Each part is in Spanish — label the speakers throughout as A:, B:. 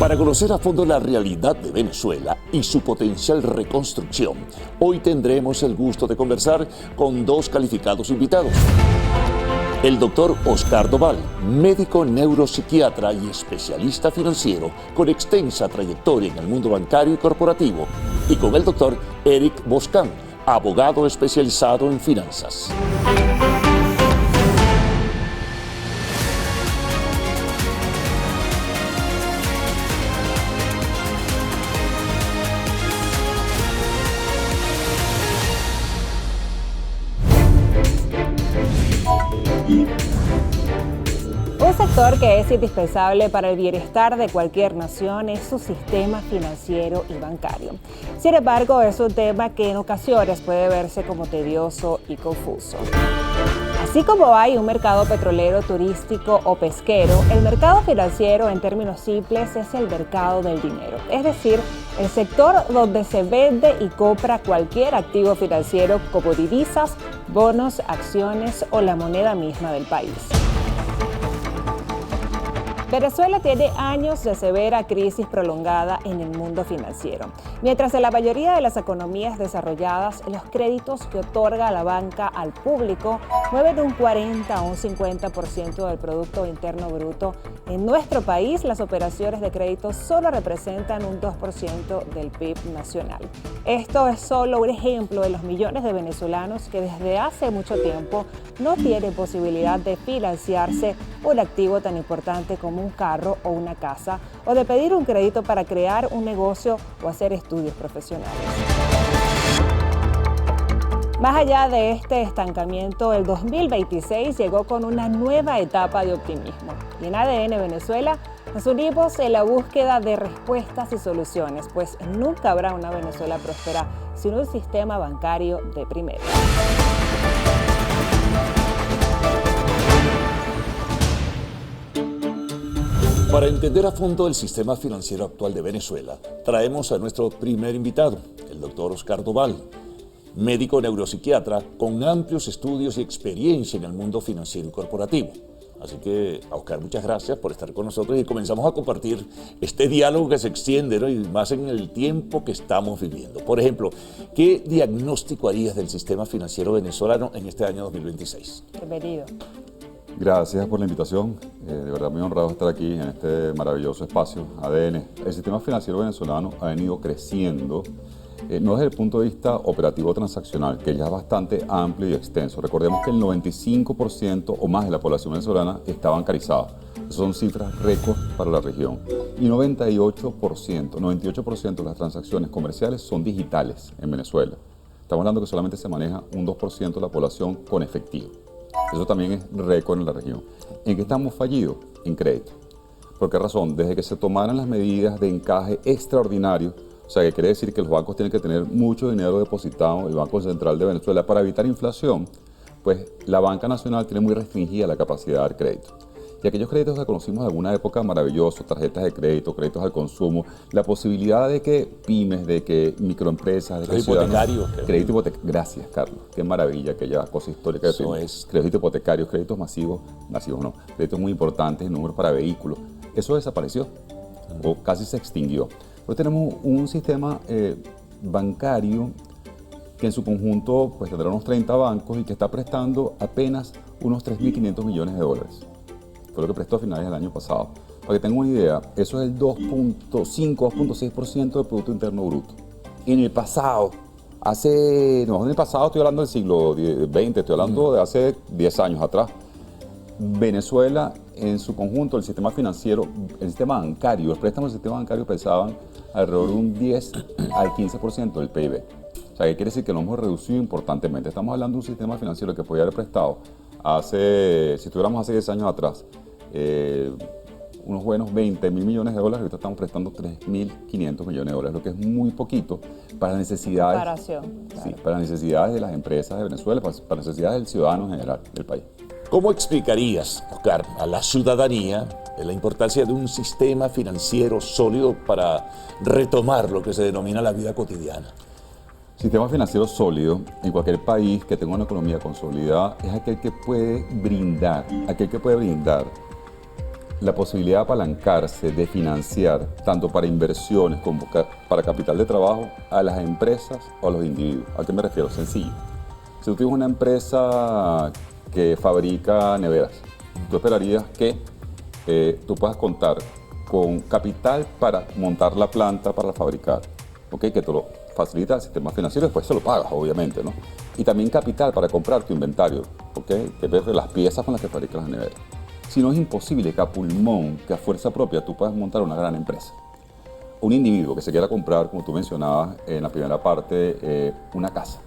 A: Para conocer a fondo la realidad de Venezuela y su potencial reconstrucción, hoy tendremos el gusto de conversar con dos calificados invitados. El doctor Oscar Doval, médico neuropsiquiatra y especialista financiero con extensa trayectoria en el mundo bancario y corporativo, y con el doctor Eric Boscan, abogado especializado en finanzas.
B: Un sector que es indispensable para el bienestar de cualquier nación es su sistema financiero y bancario. Sin embargo, es un tema que en ocasiones puede verse como tedioso y confuso. Así como hay un mercado petrolero, turístico o pesquero, el mercado financiero en términos simples es el mercado del dinero, es decir, el sector donde se vende y compra cualquier activo financiero como divisas, bonos, acciones o la moneda misma del país. Venezuela tiene años de severa crisis prolongada en el mundo financiero. Mientras en la mayoría de las economías desarrolladas, los créditos que otorga la banca al público mueven un 40 o un 50% del Producto Interno Bruto, en nuestro país las operaciones de crédito solo representan un 2% del PIB nacional. Esto es solo un ejemplo de los millones de venezolanos que desde hace mucho tiempo no tienen posibilidad de financiarse un activo tan importante como un carro o una casa, o de pedir un crédito para crear un negocio o hacer estudios profesionales. Más allá de este estancamiento, el 2026 llegó con una nueva etapa de optimismo. Y en ADN Venezuela nos unimos en la búsqueda de respuestas y soluciones, pues nunca habrá una Venezuela próspera sin un sistema bancario de primera.
A: Para entender a fondo el sistema financiero actual de Venezuela, traemos a nuestro primer invitado, el doctor Oscar Doval, médico neuropsiquiatra con amplios estudios y experiencia en el mundo financiero y corporativo. Así que, Oscar, muchas gracias por estar con nosotros y comenzamos a compartir este diálogo que se extiende, ¿no? Y más en el tiempo que estamos viviendo. Por ejemplo, ¿qué diagnóstico harías del sistema financiero venezolano en este año 2026?
B: Bienvenido.
C: Gracias por la invitación, de verdad muy honrado estar aquí en este maravilloso espacio ADN. El sistema financiero venezolano ha venido creciendo, no desde el punto de vista operativo transaccional, que ya es bastante amplio y extenso. Recordemos que el 95% o más de la población venezolana está bancarizada. Esas son cifras récord para la región. Y 98% de las transacciones comerciales son digitales en Venezuela. Estamos hablando que solamente se maneja un 2% de la población con efectivo. Eso también es récord en la región. ¿En qué estamos fallidos? En crédito. ¿Por qué razón? Desde que se tomaran las medidas de encaje extraordinario, o sea, que quiere decir que los bancos tienen que tener mucho dinero depositado, el Banco Central de Venezuela, para evitar inflación, pues la banca nacional tiene muy restringida la capacidad de dar crédito. Y aquellos créditos que conocimos de alguna época maravillosos, tarjetas de crédito, créditos al consumo, la posibilidad de que pymes, de que microempresas, de que
A: hipotecario.
C: Crédito hipotecario. Gracias, Carlos. Qué maravilla, aquella cosa histórica.
A: Eso es.
C: Créditos hipotecarios, créditos masivos no, créditos muy importantes, números para vehículos. Eso desapareció o casi se extinguió. Hoy tenemos un sistema bancario que en su conjunto pues, tendrá unos 30 bancos y que está prestando apenas unos 3.500 millones de dólares. Fue lo que prestó a finales del año pasado. Para que tengan una idea, eso es el 2.6% del Producto Interno Bruto. En el pasado, estoy hablando del siglo XX, estoy hablando de hace 10 años atrás, Venezuela en su conjunto, el sistema financiero, el sistema bancario, los préstamos del sistema bancario pesaban alrededor de un 10 al 15% del PIB. O sea, que quiere decir que lo hemos reducido importantemente. Estamos hablando de un sistema financiero que podía haber prestado si estuviéramos hace 10 años atrás, unos buenos 20.000 millones de dólares, ahorita estamos prestando 3.500 millones de dólares, lo que es muy poquito para las necesidades,
B: Comparación, claro.
C: Sí, para las necesidades de las empresas de Venezuela, para las necesidades del ciudadano en general del país.
A: ¿Cómo explicarías, Oscar, a la ciudadanía la importancia de un sistema financiero sólido para retomar lo que se denomina la vida cotidiana?
C: Sistema financiero sólido en cualquier país que tenga una economía consolidada es aquel que puede brindar la posibilidad de apalancarse, de financiar, tanto para inversiones como para capital de trabajo, a las empresas o a los individuos. ¿A qué me refiero? Sencillo. Si tú tienes una empresa que fabrica neveras, tú esperarías que tú puedas contar con capital para montar la planta para fabricar, ¿okay? Que te lo facilita el sistema financiero, después se lo pagas, obviamente, ¿no? Y también capital para comprar tu inventario, ¿okay? Que ves las piezas con las que fabricas las neveras. Si no, es imposible que a pulmón, que a fuerza propia, tú puedas montar una gran empresa. Un individuo que se quiera comprar, como tú mencionabas en la primera parte, una casa.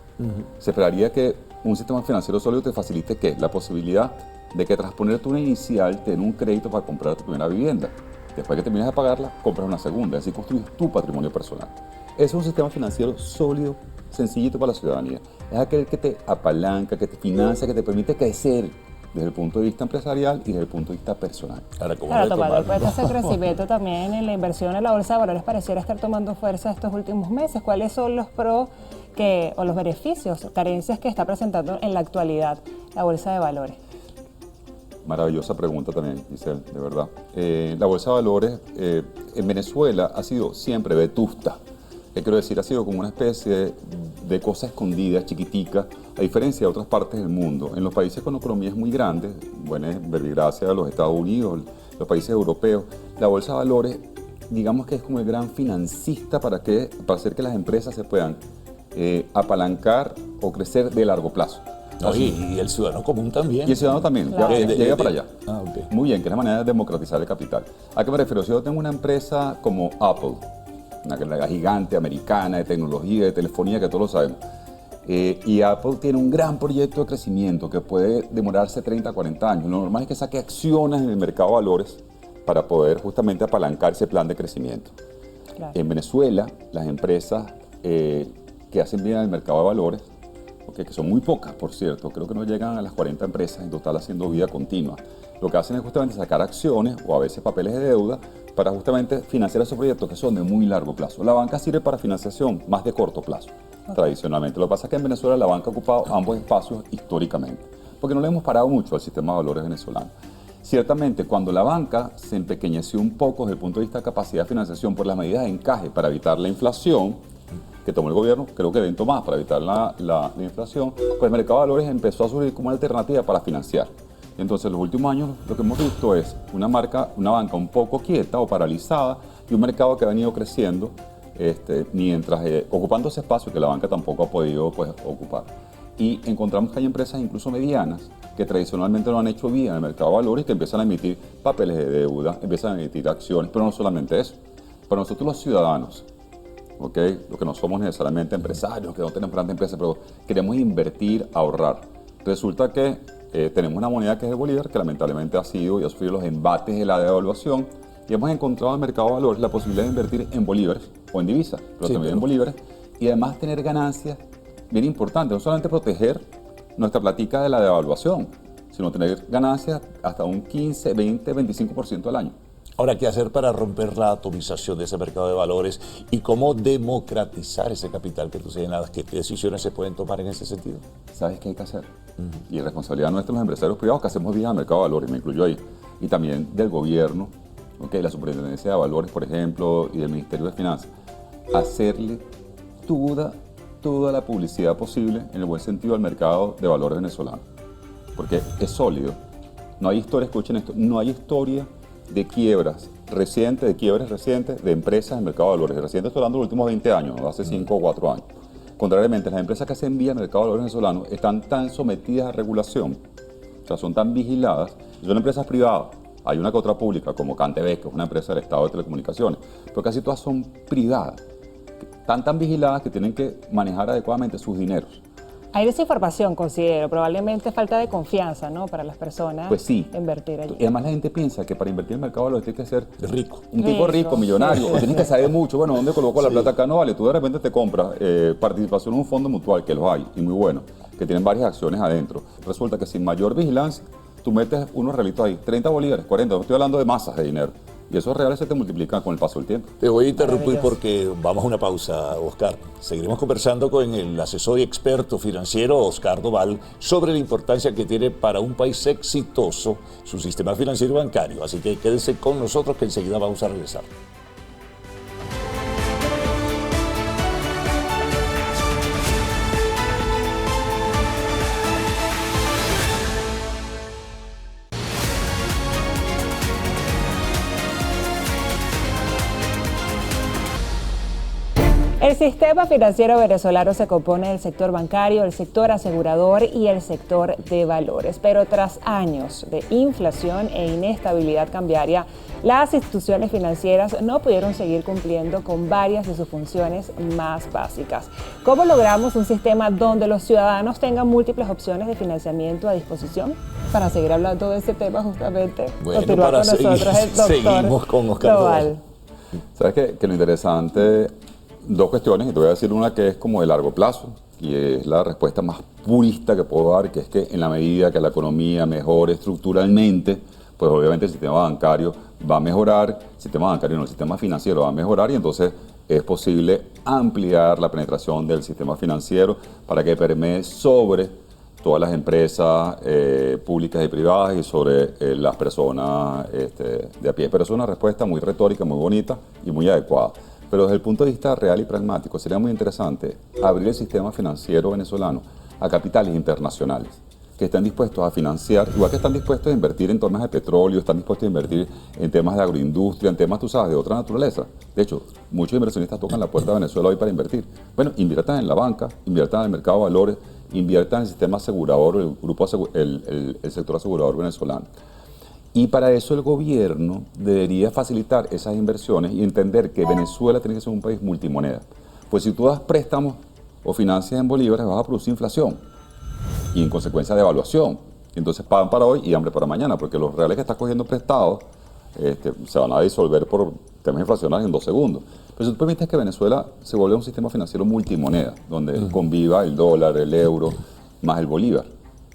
C: Se esperaría que un sistema financiero sólido te facilite ¿qué? La posibilidad de que tras ponerte una inicial te den un crédito para comprar tu primera vivienda. Después que termines de pagarla, compras una segunda, así construyes tu patrimonio personal. Ese es un sistema financiero sólido, sencillito para la ciudadanía. Es aquel que te apalanca, que te financia, que te permite crecer desde el punto de vista empresarial y desde el punto de vista personal.
B: Claro, tomando en cuenta ese crecimiento también en la inversión en la bolsa de valores pareciera estar tomando fuerza estos últimos meses. ¿Cuáles son los pros o los beneficios, carencias que está presentando en la actualidad la bolsa de valores?
C: Maravillosa pregunta también, Giselle, de verdad. La bolsa de valores en Venezuela ha sido siempre vetusta. ¿Qué quiero decir? Ha sido como una especie de cosa escondida, chiquitica, a diferencia de otras partes del mundo. En los países con economías muy grandes, bueno, gracias a los Estados Unidos, los países europeos, la bolsa de valores, digamos que es como el gran financista para hacer que las empresas se puedan apalancar o crecer de largo plazo.
A: No, y el ciudadano común también.
C: Y el ciudadano también,
B: claro.
C: llega para allá.
A: Okay.
C: Muy bien, que es la manera de democratizar el capital. ¿A qué me refiero? Si yo tengo una empresa como Apple, una gigante americana de tecnología, de telefonía, que todos lo sabemos, y Apple tiene un gran proyecto de crecimiento que puede demorarse 30, 40 años. Lo normal es que saque acciones en el mercado de valores para poder justamente apalancar ese plan de crecimiento.
B: Claro.
C: En Venezuela, las empresas que hacen bien en el mercado de valores, que son muy pocas, por cierto, creo que no llegan a las 40 empresas en total haciendo vida continua. Lo que hacen es justamente sacar acciones o a veces papeles de deuda para justamente financiar esos proyectos que son de muy largo plazo. La banca sirve para financiación más de corto plazo, tradicionalmente. Lo que pasa es que en Venezuela la banca ha ocupado ambos espacios históricamente, porque no le hemos parado mucho al sistema de valores venezolano. Ciertamente, cuando la banca se empequeñeció un poco desde el punto de vista de capacidad de financiación por las medidas de encaje para evitar la inflación, que tomó el gobierno, creo que lento más para evitar la inflación, pues el mercado de valores empezó a surgir como una alternativa para financiar. Entonces, en los últimos años lo que hemos visto es una banca un poco quieta o paralizada y un mercado que ha venido creciendo mientras ocupando ese espacio que la banca tampoco ha podido ocupar. Y encontramos que hay empresas incluso medianas que tradicionalmente no han hecho bien en el mercado de valores y que empiezan a emitir papeles de deuda, empiezan a emitir acciones, pero no solamente eso. Para nosotros los ciudadanos, ¿okay? Los que no somos necesariamente empresarios, que no tenemos grandes empresas, pero queremos invertir, ahorrar. Resulta que tenemos una moneda que es el bolívar, que lamentablemente ha sido y ha sufrido los embates de la devaluación, y hemos encontrado en el mercado de valores la posibilidad de invertir en bolívares o en divisas, pero también en bolívares, y además tener ganancias bien importantes, no solamente proteger nuestra platica de la devaluación, sino tener ganancias hasta un 15, 20, 25% al año.
A: Ahora, ¿qué hacer para romper la atomización de ese mercado de valores y cómo democratizar ese capital que tú señalabas? ¿Qué decisiones se pueden tomar en ese sentido?
C: ¿Sabes qué hay que hacer? Y es responsabilidad nuestra, los empresarios privados que hacemos bien al mercado de valores, me incluyo ahí, y también del gobierno, la Superintendencia de Valores, por ejemplo, y del Ministerio de Finanzas, hacerle toda la publicidad posible, en el buen sentido, al mercado de valores venezolano. Porque es sólido. No hay historia, escuchen esto, no hay historia de quiebres recientes de empresas en el mercado de valores. Recientes estoy hablando de los últimos 20 años, ¿no? Hace 5 o 4 años. Contrariamente, las empresas que hacen vía en el mercado de valores venezolano están tan sometidas a regulación, o sea, son tan vigiladas, y son empresas privadas. Hay una que otra pública, como Cantebek, que es una empresa del Estado de Telecomunicaciones, pero casi todas son privadas, tan vigiladas que tienen que manejar adecuadamente sus dineros.
B: Hay desinformación, considero, probablemente falta de confianza, ¿no? Para las personas
C: pues sí.
B: Invertir allí.
C: Y además la gente piensa que para invertir en el mercado de valores tienes que ser
A: rico.
C: Un tipo rico, millonario, o tienes que saber mucho. Bueno, ¿dónde coloco la plata acá? No vale, tú de repente te compras participación en un fondo mutual, que los hay, y muy bueno, que tienen varias acciones adentro. Resulta que sin mayor vigilancia, tú metes unos realitos ahí, 30 bolívares, 40, no estoy hablando de masas de dinero. Y esos reales se te multiplican con el paso del tiempo.
A: Te voy a interrumpir
B: Maravilloso.
A: porque vamos a una pausa, Oscar. Seguiremos conversando con el asesor y experto financiero Oscar Doval sobre la importancia que tiene para un país exitoso su sistema financiero y bancario. Así que quédense con nosotros que enseguida vamos a regresar.
B: El sistema financiero venezolano se compone del sector bancario, el sector asegurador y el sector de valores. Pero tras años de inflación e inestabilidad cambiaria, las instituciones financieras no pudieron seguir cumpliendo con varias de sus funciones más básicas. ¿Cómo logramos un sistema donde los ciudadanos tengan múltiples opciones de financiamiento a disposición? Para seguir hablando de ese tema justamente,
A: Bueno,
B: continúa
A: para
B: con nosotros el doctor
A: seguimos con Oscar Doval.
C: ¿Sabes qué? Que lo interesante, dos cuestiones, y te voy a decir una que es como de largo plazo, y es la respuesta más purista que puedo dar, que es que en la medida que la economía mejore estructuralmente, pues obviamente el sistema bancario va a mejorar, el sistema bancario no, el sistema financiero va a mejorar, y entonces es posible ampliar la penetración del sistema financiero para que permee sobre todas las empresas públicas y privadas y sobre las personas de a pie. Pero es una respuesta muy retórica, muy bonita y muy adecuada. Pero desde el punto de vista real y pragmático, sería muy interesante abrir el sistema financiero venezolano a capitales internacionales que estén dispuestos a financiar, igual que están dispuestos a invertir en temas de petróleo, están dispuestos a invertir en temas de agroindustria, en temas, tú sabes, de otra naturaleza. De hecho, muchos inversionistas tocan la puerta de Venezuela hoy para invertir. Bueno, inviertan en la banca, inviertan en el mercado de valores, inviertan en el sistema asegurador, el sector asegurador venezolano. Y para eso el gobierno debería facilitar esas inversiones y entender que Venezuela tiene que ser un país multimoneda. Pues si tú das préstamos o financias en bolívares, vas a producir inflación y en consecuencia devaluación. Entonces pagan para hoy y hambre para mañana, porque los reales que estás cogiendo prestados se van a disolver por temas inflacionarios en 2 segundos. Pero si tú permites que Venezuela se vuelva un sistema financiero multimoneda, donde conviva el dólar, el euro, más el bolívar,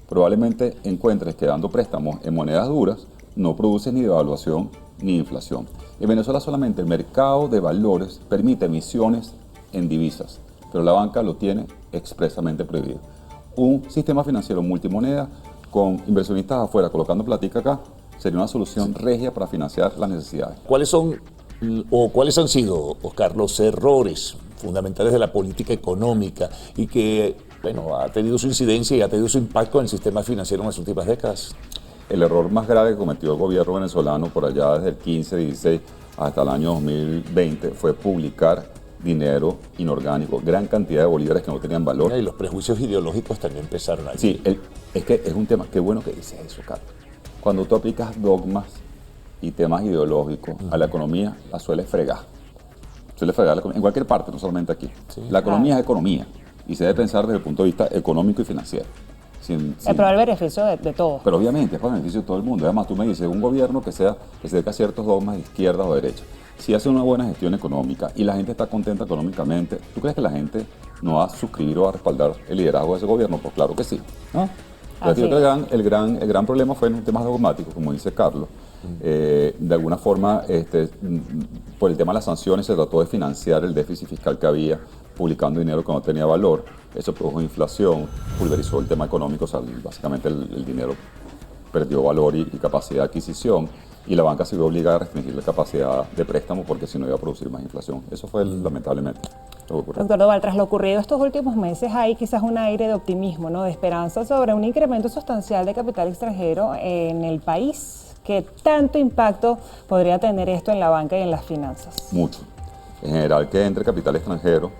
C: probablemente encuentres que dando préstamos en monedas duras, no produce ni devaluación ni inflación. En Venezuela solamente el mercado de valores permite emisiones en divisas, pero la banca lo tiene expresamente prohibido. Un sistema financiero multimoneda con inversionistas afuera colocando platica acá sería una solución regia para financiar las necesidades.
A: ¿Cuáles han sido, Oscar, los errores fundamentales de la política económica y que, bueno, ha tenido su incidencia y ha tenido su impacto en el sistema financiero en las últimas décadas?
C: El error más grave que cometió el gobierno venezolano por allá desde el 15, 16 hasta el año 2020 fue publicar dinero inorgánico, gran cantidad de bolívares que no tenían valor.
A: Y los prejuicios ideológicos también empezaron allí.
C: Sí, es que es un tema, qué bueno que dices eso, Carlos. Cuando tú aplicas dogmas y temas ideológicos a la economía, la sueles fregar. Suele fregar en cualquier parte, no solamente aquí.
A: Sí.
C: La economía es economía y se debe pensar desde el punto de vista económico y financiero.
B: Es para el beneficio de todos.
C: Pero obviamente es para el beneficio de todo el mundo. Además, tú me dices, un gobierno que se dedica a ciertos dogmas de izquierda o derecha, si hace una buena gestión económica y la gente está contenta económicamente, ¿tú crees que la gente no va a suscribir o a respaldar el liderazgo de ese gobierno? Pues claro que sí, ¿no? Yo creo que el gran problema fue en un tema dogmático, como dice Carlos. De alguna forma, por el tema de las sanciones, se trató de financiar el déficit fiscal que había, publicando dinero que no tenía valor. Eso produjo inflación, pulverizó el tema económico, o sea, básicamente el dinero perdió valor y capacidad de adquisición, y la banca se vio obligada a restringir la capacidad de préstamo porque si no iba a producir más inflación. Eso fue lamentablemente lo que ocurrió.
B: Doctor Doval, tras lo ocurrido estos últimos meses, hay quizás un aire de optimismo, ¿no? De esperanza sobre un incremento sustancial de capital extranjero en el país. ¿Qué tanto impacto podría tener esto en la banca y en las finanzas?
C: Mucho. En general, que entre capital extranjero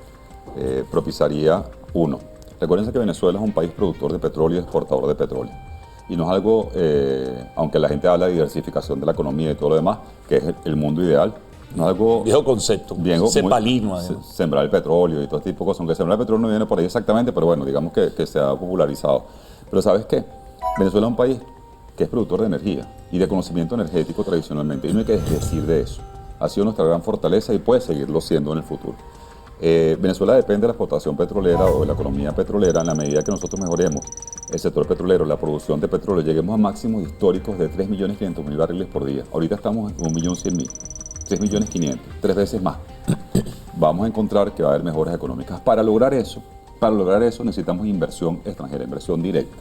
C: propiciaría, uno, recuérdense que Venezuela es un país productor de petróleo y exportador de petróleo. Y no es algo, aunque la gente habla de diversificación de la economía y todo lo demás, que es el mundo ideal, no es algo...
A: Viejo concepto, cepalino.
C: Sembrar el petróleo y todo este tipo de cosas, aunque sembrar el petróleo no viene por ahí exactamente, pero bueno, digamos que se ha popularizado. Pero ¿sabes qué? Venezuela es un país que es productor de energía y de conocimiento energético tradicionalmente, y no hay que decir de eso. Ha sido nuestra gran fortaleza y puede seguirlo siendo en el futuro. Venezuela depende de la explotación petrolera o de la economía petrolera en la medida que nosotros mejoremos el sector petrolero, la producción de petróleo, lleguemos a máximos históricos de 3.500.000 barriles por día. Ahorita estamos en 1.100.000, 3.500.000, 3 veces más. Vamos a encontrar que va a haber mejoras económicas. Para lograr eso necesitamos inversión extranjera, inversión directa.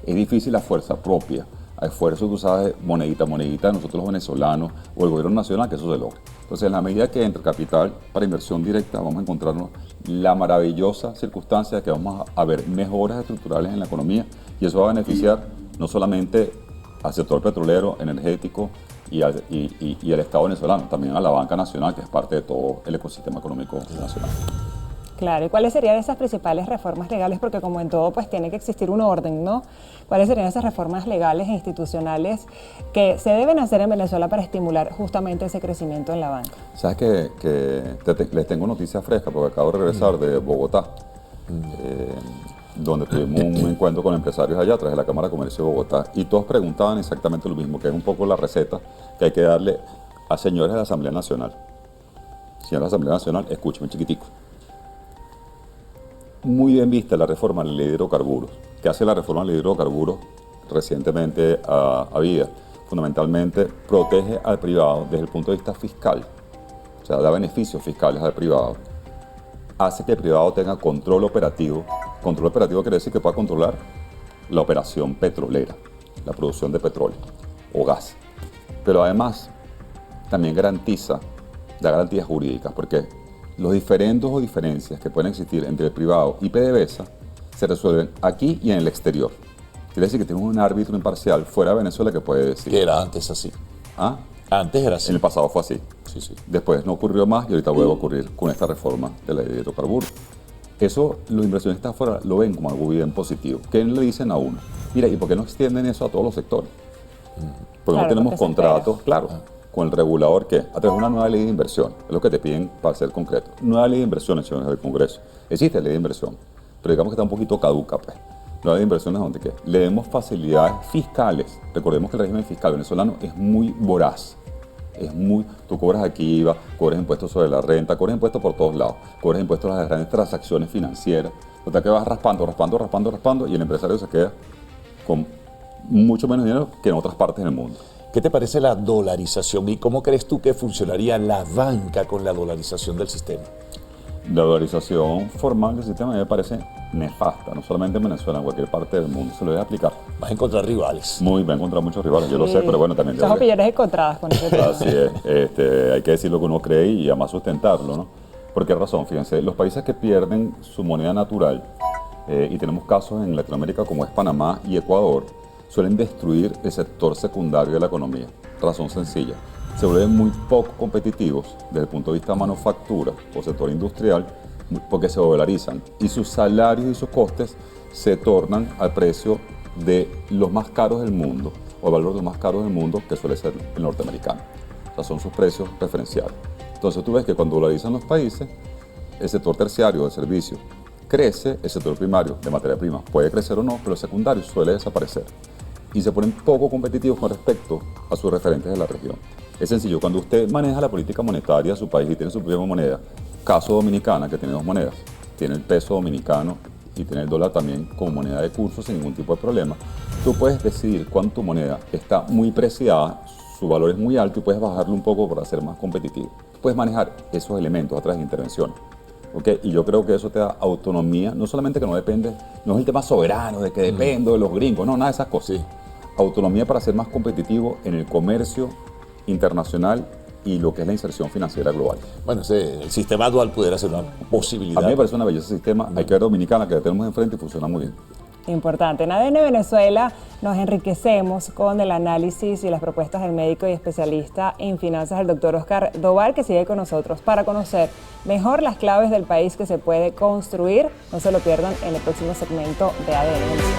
C: Es difícil a fuerza propia, a esfuerzo, tú sabes, monedita, nosotros los venezolanos o el gobierno nacional, que eso se logra. Entonces, en la medida que entre capital para inversión directa, vamos a encontrarnos la maravillosa circunstancia de que vamos a ver mejoras estructurales en la economía y eso va a beneficiar no solamente al sector petrolero, energético y al Estado venezolano, también a la banca nacional, que es parte de todo el ecosistema económico nacional.
B: Claro, ¿y cuáles serían esas principales reformas legales? Porque como en todo, pues tiene que existir un orden, ¿no? ¿Cuáles serían esas reformas legales e institucionales que se deben hacer en Venezuela para estimular justamente ese crecimiento en la banca?
C: Sabes que les tengo noticias frescas porque acabo de regresar de Bogotá, donde tuvimos un encuentro con empresarios allá a través de la Cámara de Comercio de Bogotá y todos preguntaban exactamente lo mismo, que es un poco la receta que hay que darle a señores de la Asamblea Nacional. Señores de la Asamblea Nacional, escúcheme chiquitico. Muy bien vista la reforma de la ley de hidrocarburos. ¿Qué hace la reforma de la ley de hidrocarburos recientemente habida? Fundamentalmente protege al privado desde el punto de vista fiscal, o sea, da beneficios fiscales al privado. Hace que el privado tenga control operativo. Control operativo quiere decir que pueda controlar la operación petrolera, la producción de petróleo o gas. Pero además también da garantías jurídicas, porque los diferendos o diferencias que pueden existir entre el privado y PDVSA se resuelven aquí y en el exterior. Quiere decir que tenemos un árbitro imparcial fuera de Venezuela que puede decir.
A: Que era antes así.
C: ¿Ah?
A: Antes era así.
C: En el pasado fue así.
A: Sí.
C: Después no ocurrió más y ahorita vuelve a ocurrir con esta reforma de la ley de hidrocarburos. Eso los inversionistas afuera lo ven como algo bien positivo. ¿Qué le dicen a uno? Mira, ¿y por qué no extienden eso a todos los sectores? Porque no tenemos contratos, claro, con el regulador que a través de una nueva ley de inversión, es lo que te piden para ser concreto. Nueva ley de inversiones, señores del Congreso. Existe ley de inversión, pero digamos que está un poquito caduca, pues. Nueva ley de inversiones donde ¿qué? Le demos facilidades fiscales. Recordemos que el régimen fiscal venezolano es muy voraz. Tú cobras aquí IVA, cobras impuestos sobre la renta, cobras impuestos por todos lados, cobras impuestos a las grandes transacciones financieras. Total que vas raspando y el empresario se queda con mucho menos dinero que en otras partes del mundo.
A: ¿Qué te parece la dolarización y cómo crees tú que funcionaría la banca con la dolarización del sistema?
C: La dolarización formal del sistema me parece nefasta, no solamente en Venezuela, en cualquier parte del mundo se lo debe aplicar.
A: Vas a encontrar rivales.
C: Va a encontrar muchos rivales, yo lo sé, pero bueno, también...
B: Esas opiniones encontradas con ese tema.
C: Así es, hay que decir lo que uno cree y además sustentarlo, ¿no? ¿Por qué razón? Fíjense, los países que pierden su moneda natural, y tenemos casos en Latinoamérica como es Panamá y Ecuador, suelen destruir el sector secundario de la economía. Razón sencilla, se vuelven muy poco competitivos desde el punto de vista de manufactura o sector industrial porque se dolarizan y sus salarios y sus costes se tornan al precio de los más caros del mundo o al valor de los más caros del mundo, que suele ser el norteamericano. O sea, son sus precios preferenciales. Entonces tú ves que cuando dolarizan los países, el sector terciario de servicios crece, el sector primario de materia prima puede crecer o no, pero el secundario suele desaparecer y se ponen poco competitivos con respecto a sus referentes de la región. Es sencillo, cuando usted maneja la política monetaria de su país y tiene su propia moneda, caso Dominicana, que tiene dos monedas, tiene el peso dominicano y tiene el dólar también como moneda de curso sin ningún tipo de problema, tú puedes decidir cuando tu moneda está muy preciada, su valor es muy alto y puedes bajarlo un poco para ser más competitivo. Puedes manejar esos elementos a través de intervenciones. ¿Okay? Y yo creo que eso te da autonomía, no solamente que no depende, no es el tema soberano de que dependo de los gringos, no, nada de esas cosas. Sí. Autonomía para ser más competitivo en el comercio internacional y lo que es la inserción financiera global.
A: Bueno, el sistema dual pudiera ser una posibilidad.
C: A mí me parece una belleza sistema, hay que ver Dominicana, que la tenemos enfrente y funciona muy bien.
B: Importante. En ADN Venezuela nos enriquecemos con el análisis y las propuestas del médico y especialista en finanzas, el doctor Oscar Doval, que sigue con nosotros para conocer mejor las claves del país que se puede construir. No se lo pierdan en el próximo segmento de ADN Venezuela.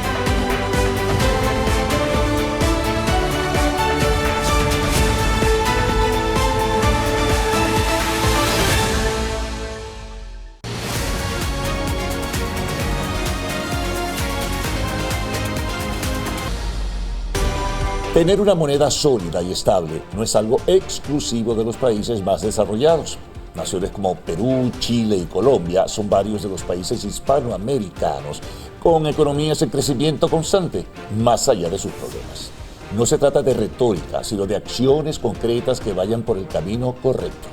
A: Tener una moneda sólida y estable no es algo exclusivo de los países más desarrollados. Naciones como Perú, Chile y Colombia son varios de los países hispanoamericanos con economías en crecimiento constante, más allá de sus problemas. No se trata de retórica, sino de acciones concretas que vayan por el camino correcto.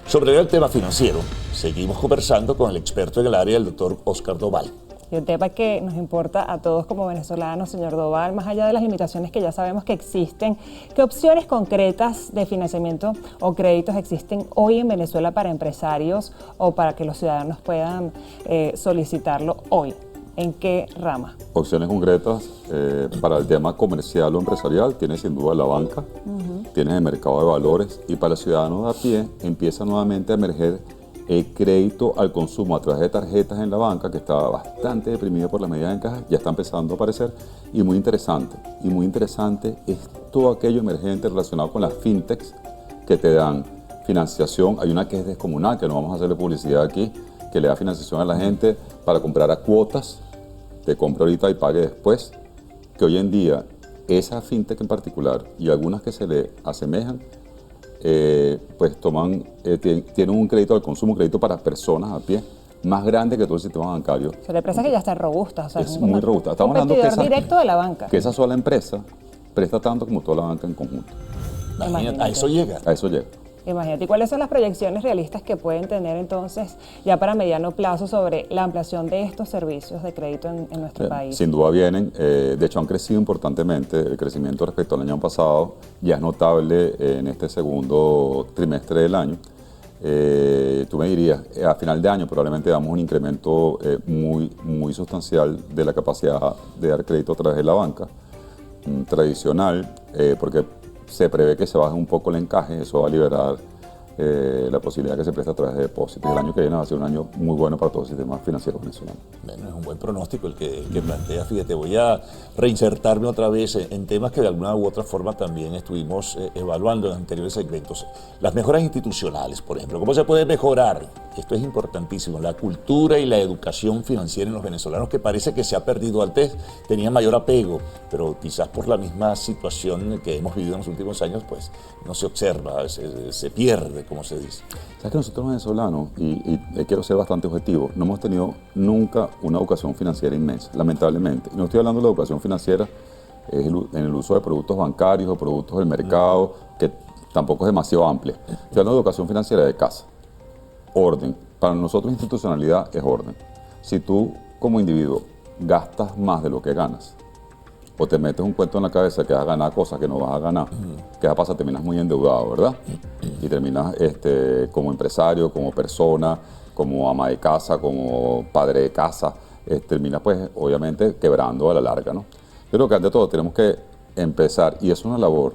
A: Sobre el tema financiero, seguimos conversando con el experto en el área, el doctor Oscar Doval.
B: Y un tema que nos importa a todos como venezolanos, señor Doval, más allá de las limitaciones que ya sabemos que existen, ¿qué opciones concretas de financiamiento o créditos existen hoy en Venezuela para empresarios o para que los ciudadanos puedan solicitarlo hoy? ¿En qué rama?
C: Opciones concretas para el tema comercial o empresarial tiene sin duda la banca, tiene el mercado de valores, y para el ciudadano de a pie empieza nuevamente a emerger el crédito al consumo a través de tarjetas en la banca, que estaba bastante deprimido por las medidas en caja, ya está empezando a aparecer, y muy interesante es todo aquello emergente relacionado con las fintechs que te dan financiación. Hay una que es descomunal, que no vamos a hacerle publicidad aquí, que le da financiación a la gente para comprar a cuotas, te compra ahorita y pague después, que hoy en día esa fintech en particular y algunas que se le asemejan, pues tienen un crédito al consumo, un crédito para personas a pie, más grande que todo el sistema bancario.
B: Se le parece que ya está robusta. O sea,
C: es muy robusta. Estamos hablando
B: directo de la banca.
C: Que esa sola empresa presta tanto como toda la banca en conjunto.
A: Imagínate, a eso llega.
C: A eso llega.
B: Imagínate, ¿y cuáles son las proyecciones realistas que pueden tener entonces ya para mediano plazo sobre la ampliación de estos servicios de crédito en nuestro país?
C: Sin duda vienen, de hecho han crecido importantemente. El crecimiento respecto al año pasado ya es notable en este segundo trimestre del año. Tú me dirías, a final de año probablemente damos un incremento muy sustancial de la capacidad de dar crédito a través de la banca tradicional, porque se prevé que se baje un poco el encaje. Eso va a liberar la posibilidad que se preste a través de depósitos. El año que viene va a ser un año muy bueno para todo el sistema financiero venezolano.
A: Bueno, es un buen pronóstico el que plantea. Fíjate, voy a reinsertarme otra vez en temas que de alguna u otra forma también estuvimos evaluando en anteriores segmentos. Las mejoras institucionales, por ejemplo. ¿Cómo se puede mejorar? Esto es importantísimo. La cultura y la educación financiera en los venezolanos, que parece que se ha perdido. Antes tenía mayor apego, pero quizás por la misma situación que hemos vivido en los últimos años, pues no se observa, se pierde, como se dice.
C: Sabes que nosotros los venezolanos, y quiero ser bastante objetivo, no hemos tenido nunca una educación financiera inmensa, lamentablemente. Y no estoy hablando de la educación financiera en el uso de productos bancarios o productos del mercado, que tampoco es demasiado amplia. Estoy hablando de educación financiera de casa. Orden. Para nosotros institucionalidad es orden. Si tú como individuo gastas más de lo que ganas, o te metes un cuento en la cabeza que vas a ganar cosas que no vas a ganar, ¿qué va a pasar? Terminas muy endeudado, ¿verdad? Y terminas como empresario, como persona, como ama de casa, como padre de casa, terminas pues obviamente quebrando a la larga, ¿no? Yo creo que ante todo tenemos que empezar, y es una labor,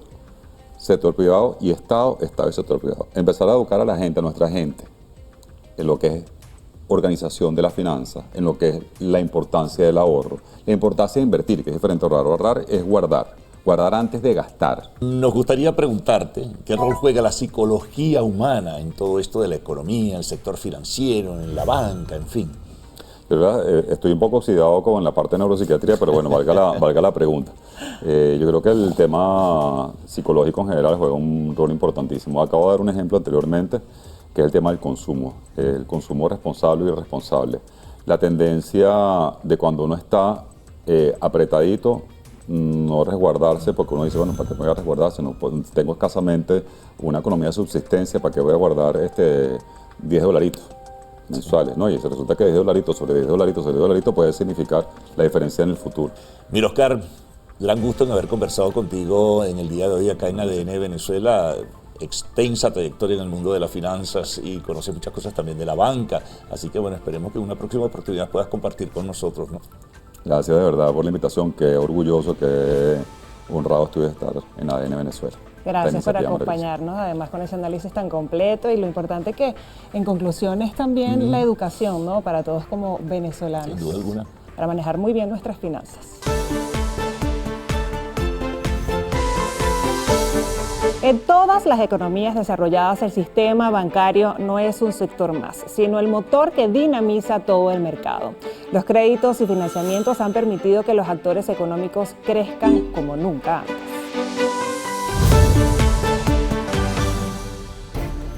C: sector privado y Estado y sector privado, empezar a educar a la gente, a nuestra gente, en lo que es organización de las finanzas, en lo que es la importancia del ahorro, la importancia de invertir, que es diferente a ahorrar. Ahorrar es guardar antes de gastar.
A: Nos gustaría preguntarte qué rol juega la psicología humana en todo esto de la economía, el sector financiero, en la banca, en fin.
C: De verdad, estoy un poco oxidado con la parte de neuropsiquiatría, pero bueno, valga la pregunta. Yo creo que el tema psicológico en general juega un rol importantísimo. Acabo de dar un ejemplo anteriormente, que es el tema del consumo, el consumo responsable y irresponsable. La tendencia de cuando uno está apretadito, no resguardarse, porque uno dice, bueno, ¿para qué me voy a resguardarse? No, pues, tengo escasamente una economía de subsistencia, ¿para qué voy a guardar $10 mensuales? ¿No? Y se resulta que $10 sobre $10 sobre $10 puede significar la diferencia en el futuro.
A: Mira, Oscar, gran gusto en haber conversado contigo en el día de hoy acá en ADN Venezuela. Extensa trayectoria en el mundo de las finanzas y conoce muchas cosas también de la banca. Así que bueno, esperemos que en una próxima oportunidad puedas compartir con nosotros, ¿no?
C: Gracias de verdad por la invitación, qué orgulloso, qué honrado estuve de estar en ADN Venezuela.
B: Gracias por acompañarnos, además con ese análisis tan completo, y lo importante que en conclusión es también la educación, ¿no? Para todos como venezolanos.
A: Sin duda alguna.
B: Para manejar muy bien nuestras finanzas. En todas las economías desarrolladas, el sistema bancario no es un sector más, sino el motor que dinamiza todo el mercado. Los créditos y financiamientos han permitido que los actores económicos crezcan como nunca antes.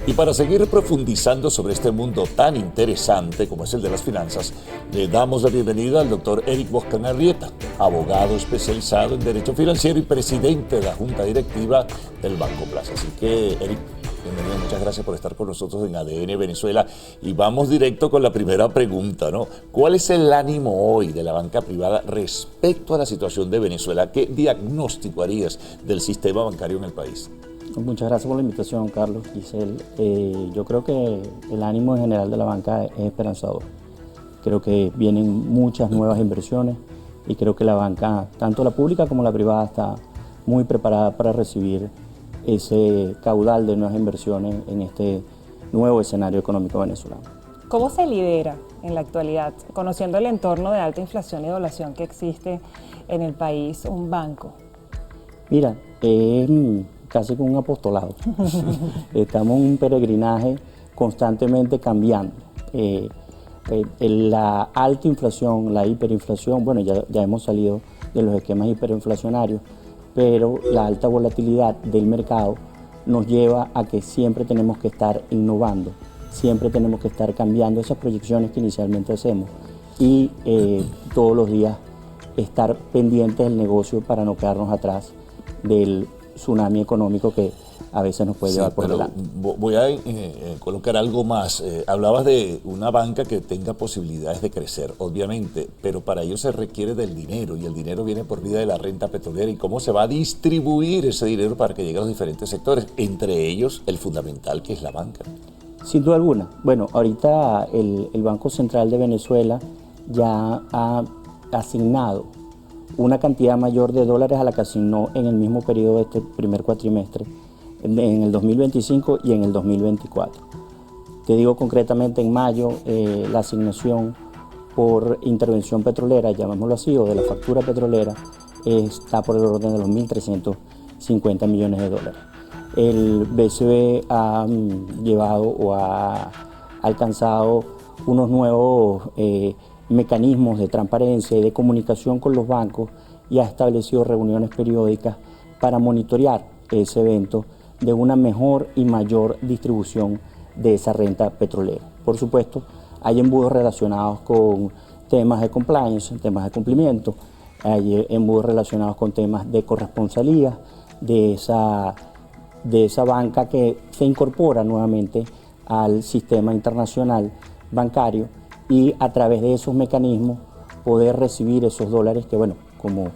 A: Y para seguir profundizando sobre este mundo tan interesante como es el de las finanzas, le damos la bienvenida al doctor Eric Boscan Arrieta, abogado especializado en Derecho Financiero y presidente de la Junta Directiva del Banco Plaza. Así que, Eric, bienvenido, muchas gracias por estar con nosotros en ADN Venezuela. Y vamos directo con la primera pregunta, ¿no? ¿Cuál es el ánimo hoy de la banca privada respecto a la situación de Venezuela? ¿Qué diagnóstico harías del sistema bancario en el país?
D: Muchas gracias por la invitación, Carlos, Giselle. Yo creo que el ánimo en general de la banca es esperanzador. Creo que vienen muchas nuevas inversiones y creo que la banca, tanto la pública como la privada, está muy preparada para recibir ese caudal de nuevas inversiones en este nuevo escenario económico venezolano.
B: ¿Cómo se lidera en la actualidad, conociendo el entorno de alta inflación y devaluación que existe en el país, un banco?
D: Mira, casi como un apostolado. Estamos en un peregrinaje constantemente cambiando. La alta inflación, la hiperinflación, bueno, ya hemos salido de los esquemas hiperinflacionarios, pero la alta volatilidad del mercado nos lleva a que siempre tenemos que estar innovando, siempre tenemos que estar cambiando esas proyecciones que inicialmente hacemos y todos los días estar pendientes del negocio para no quedarnos atrás del tsunami económico que a veces nos puede llevar por delante.
A: Voy a colocar algo más. Hablabas de una banca que tenga posibilidades de crecer, obviamente, pero para ello se requiere del dinero y el dinero viene por vía de la renta petrolera. ¿Y cómo se va a distribuir ese dinero para que llegue a los diferentes sectores? Entre ellos, el fundamental que es la banca.
D: Sin duda alguna. Bueno, ahorita el Banco Central de Venezuela ya ha asignado una cantidad mayor de dólares a la que asignó en el mismo periodo de este primer cuatrimestre, en el 2025 y en el 2024. Te digo concretamente, en mayo, la asignación por intervención petrolera, llamémoslo así, o de la factura petrolera, está por el orden de los 1.350 millones de dólares. El BCB ha llevado o ha alcanzado unos nuevos mecanismos de transparencia y de comunicación con los bancos y ha establecido reuniones periódicas para monitorear ese evento de una mejor y mayor distribución de esa renta petrolera. Por supuesto, hay embudos relacionados con temas de compliance, temas de cumplimiento, hay embudos relacionados con temas de corresponsalía de esa banca que se incorpora nuevamente al sistema internacional bancario y a través de esos mecanismos poder recibir esos dólares que, bueno, como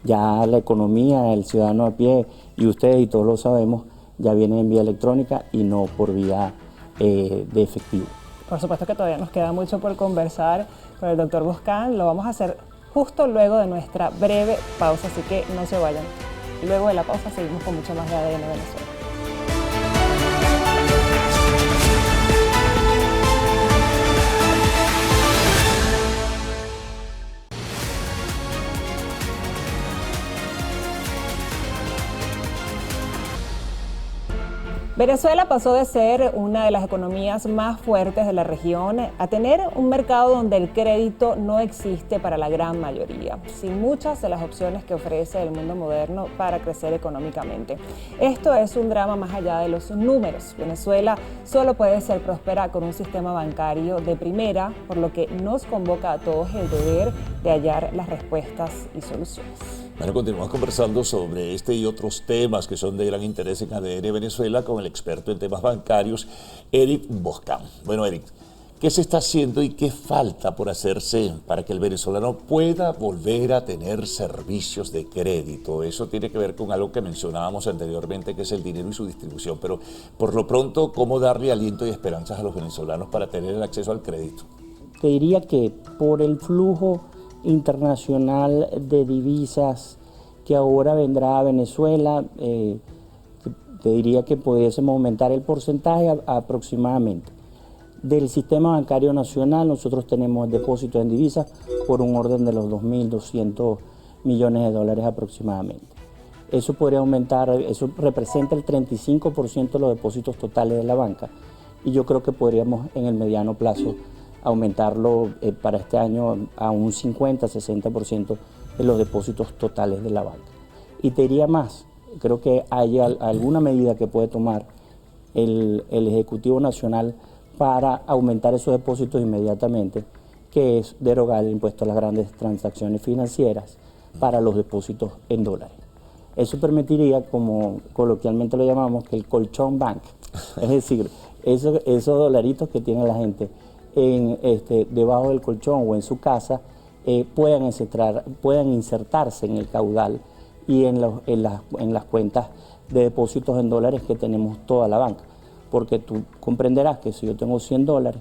D: ya la economía, el ciudadano a pie y ustedes y todos lo sabemos, ya vienen en vía electrónica y no por vía de efectivo.
B: Por supuesto que todavía nos queda mucho por conversar con el doctor Boscan. Lo vamos a hacer justo luego de nuestra breve pausa, así que no se vayan. Luego de la pausa seguimos con mucho más de ADN Venezuela. Venezuela pasó de ser una de las economías más fuertes de la región a tener un mercado donde el crédito no existe para la gran mayoría, sin muchas de las opciones que ofrece el mundo moderno para crecer económicamente. Esto es un drama más allá de los números. Venezuela solo puede ser próspera con un sistema bancario de primera, por lo que nos convoca a todos el deber de hallar las respuestas y soluciones.
A: Bueno, continuamos conversando sobre este y otros temas que son de gran interés en ADN Venezuela con el experto en temas bancarios, Eric Boscan. Bueno, Eric, ¿qué se está haciendo y qué falta por hacerse para que el venezolano pueda volver a tener servicios de crédito? Eso tiene que ver con algo que mencionábamos anteriormente, que es el dinero y su distribución, pero por lo pronto, ¿cómo darle aliento y esperanzas a los venezolanos para tener el acceso al crédito?
D: Te diría que por el flujo internacional de divisas que ahora vendrá a Venezuela, te diría que pudiésemos aumentar el porcentaje aproximadamente. Del sistema bancario nacional nosotros tenemos depósitos en divisas por un orden de los 2.200 millones de dólares aproximadamente. Eso podría aumentar, eso representa el 35% de los depósitos totales de la banca y yo creo que podríamos en el mediano plazo aumentarlo para este año a un 50-60% de los depósitos totales de la banca. Y te diría más, creo que hay alguna medida que puede tomar el Ejecutivo Nacional para aumentar esos depósitos inmediatamente, que es derogar el impuesto a las grandes transacciones financieras para los depósitos en dólares. Eso permitiría, como coloquialmente lo llamamos, que el colchón bank, es decir, esos dolaritos que tiene la gente debajo del colchón o en su casa, puedan insertarse en el caudal y en las cuentas de depósitos en dólares que tenemos toda la banca. Porque tú comprenderás que si yo tengo $100